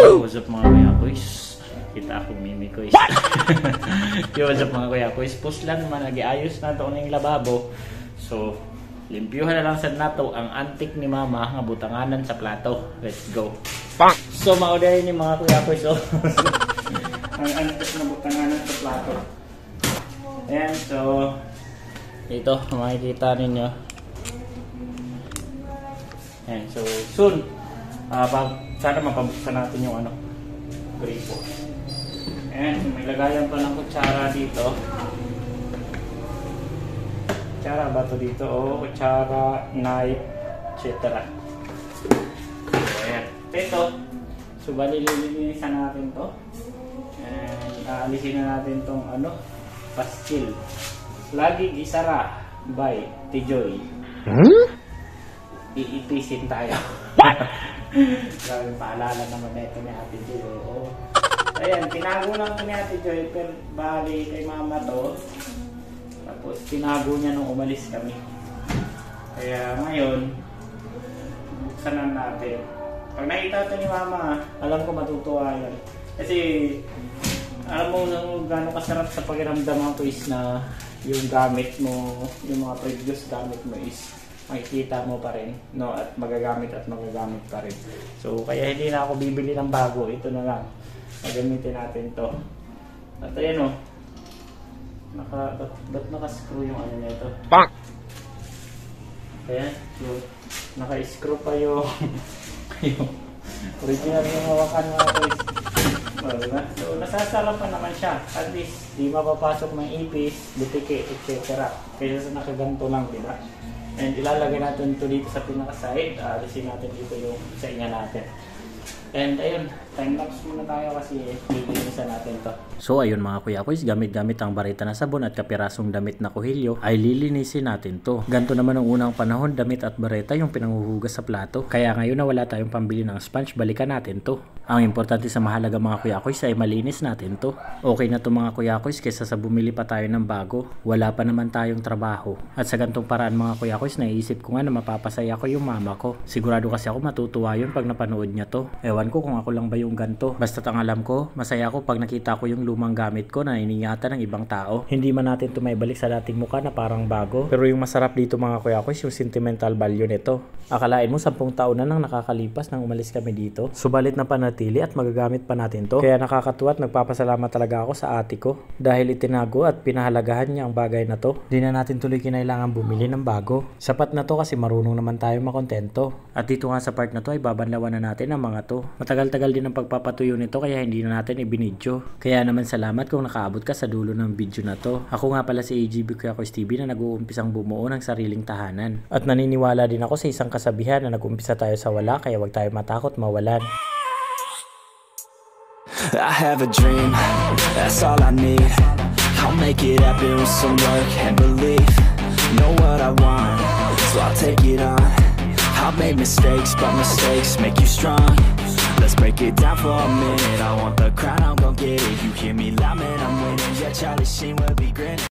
Yo, what's up mga kuya kuys? Kita ako mimi kuys. Yo, what's up mga kuya kuys? Puslan naman, nag-iayos na ito ng lababo. So, limpyuhan na lang sa nato ang antik ni mama nga butanganan sa plato. Let's go. So, maudayin ni mga kuya kuys. So, ang antik na butanganan sa plato. Ayan, so, ito, makikita ninyo. Ayan, so, soon. Sana mapabuksan natin yung gripo. And may lagayan pa ng kutsara dito. Kutsara ba ito dito? O kutsara, knife, etc. So, ayan. Ito. So, balilinisan natin to. And aalisin na natin tong pastil. Laging isara by Tijoy. Iitisin tayo. Grabe, paalala naman na ito ni Ate Joy. Oo. Ayan, tinago lang ito ni Ate Joy, pero bali kay mama to. Tapos tinago niya nung umalis kami. Kaya ngayon, buksan na natin. Pag nakita ito ni mama, alam ko matutuwa yan. Kasi, alam mo nung gano'ng kasarap sa pakiramdam mo is na yung gamit mo, yung mga previous gamit mo is makikita mo pa rin, no? At magagamit pa rin. So, kaya hindi na ako bibili ng bago. Ito na lang. Magamitin natin to. At ayan, ba't naka-screw yung nito? Ayan. So, naka-screw pa yung original yung hawakan mga boys. Diba? So, nasasarap pa naman siya. At least, di mapapasok ng ipis, butike, etc. Kaya sa nakaganto lang, diba? And ilalagay natin ito dito sa pinaka-side. Alisin natin dito yung sa inya natin. And ayun, time-lapse muna tayo kasi lilinisan natin to. So ayun mga kuya kuys, gamit-gamit ang barita na sabon at kapirasong damit na kuhilyo ay lilinisin natin to. Ganto naman ang unang panahon, damit at bareta yung pinanghuhugas sa plato. Kaya ngayon na wala tayong pambili ng sponge, balikan natin to. Ang importante sa mahalaga mga kuya kuys ay malinis natin to. Okay na to mga kuya kuys kaysa sa bumili pa tayo ng bago. Wala pa naman tayong trabaho. At sa gantong paraan mga kuya kuys, naisip ko nga na mapapasaya ko yung mama ko. Sigurado kasi ako matutuwa yun pag napanood niya to. Ewan ko kung ako lang ba yung ganto. Basta't ang alam ko, masaya ako pag nakita ko yung lumang gamit ko na iningatan ng ibang tao. Hindi man natin ito may balik sa dating mukha na parang bago. Pero yung masarap dito mga kuya kuys, yung sentimental value nito. Akalain mo 10 taon na nang nakakalipas nang umalis kami dito. Subalit na panatili at magagamit pa natin to. Kaya nakakatuwa at nagpapasalamat talaga ako sa ate ko. Dahil itinago at pinahalagahan niya ang bagay na to. Di na natin tuloy kinailangan bumili ng bago. Sapat na to kasi marunong naman tayo makontento. At dito nga sa part na to ay babanlawan na natin ang mga to. Matagal-tagal din ang pagpapatuyo nito kaya hindi na natin ibinidyo. Kaya naman salamat kung nakaabot ka sa dulo ng video na to. Ako nga pala si AGB Kuya Kuys TV na nag-uumpisang bumuo ng sariling tahanan. At naniniwala din ako sa isang kasabihan na nag-umpisa tayo sa wala kaya wag tayo matakot mawalan. I have a dream, that's all I need. I'll make it happen with some work and belief. Know what I want, so I'll take it on. I've made mistakes, but mistakes make you strong. Let's break it down for a minute. I want the crown, I'm gon' get it. You hear me loud, man, I'm winning. Yeah, Charlie Sheen will be grinning.